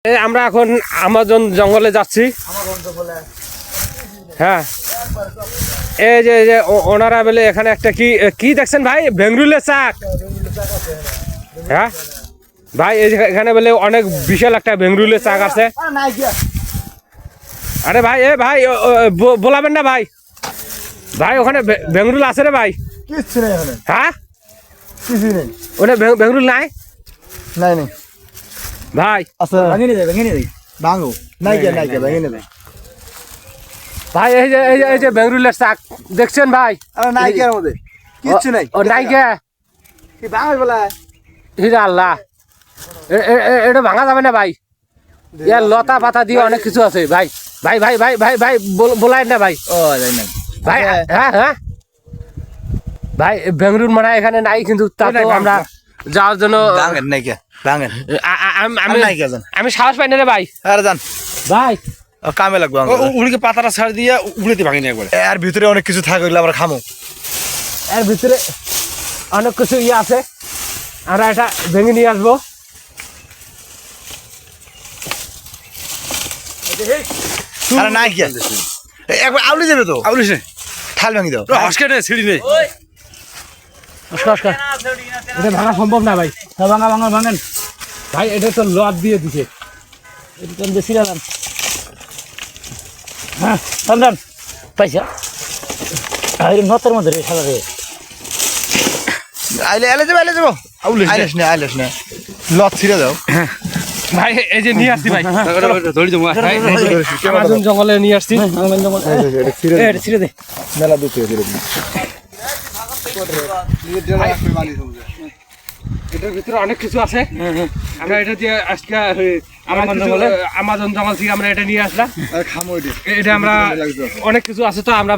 আমরা এখন আমাজন জঙ্গলে যাচ্ছি। হ্যাঁ, এই যে ওনারা বলে এখানে একটা কি দেখছেন ভাই? বেঙ্গরুলের চাক। হ্যাঁ ভাই, এখানে বলে অনেক বিশাল একটা বেঙ্গরুলের চাক আছে। আরে ভাই, ভাই বলাবেন না ভাই, ভাই ওখানে বেঙ্গরুল আছে রে ভাই। হ্যাঁ, ওখানে বেঙ্গরুল নাই ভাই। ভাই এই যে বেঙ্গরুলের চাক দেখছেন ভাই? আল্লাহ, এটা ভাঙা যাবে না ভাই। ইয়ার লতা পাতা দিয়ে অনেক কিছু আছে ভাই। ভাই ভাই ভাই ভাই ভাই বলাই না ভাই। ভাই হ্যাঁ হ্যাঁ ভাই, বেঙ্গরুল মানে এখানে নাই, কিন্তু তাতেও আমরা যাওয়ার জন্য আমি সাহস পাই না রে ভাই। ভাই কামে লাগবে উড়িকে পাতাটা ছাড় দিয়ে উড়িতে ভাঙিনি একবার। এর ভিতরে অনেক কিছু থাকে, আমরা খামো। এর ভিতরে অনেক কিছু আছে, আমরা এটা ভেঙে নিয়ে আসবো। আরে নাই কি একবার আউলি যাবে তো, আউলিস নেই, ঠাল ভাঙি দাও। হসকে নেই, সিঁড়ি নেই, এটা ভাঙা সম্ভব না ভাই। ভাঙেন ভাই, এটা তো লদ দিয়ে দিছে। এটা বেশি রান। হ্যাঁ রান পয়সা নতের মধ্যে রে সাদা রে। আইলে যাবো আইলেস না লদ ছিঁড়ে দাও ভাই। এই যে নিয়ে আসছি ভাই, আমাজন জঙ্গলে নিয়ে আসছি। ছিঁড়ে দে মেলা দুঃখ। এটার ভিতরে অনেক কিছু আছে। আমরা এটা দিয়ে আজকে আমাজন জঙ্গল থেকে আমরা এটা নিয়ে আসলাম। এটা আমরা অনেক কিছু আছে, তো আমরা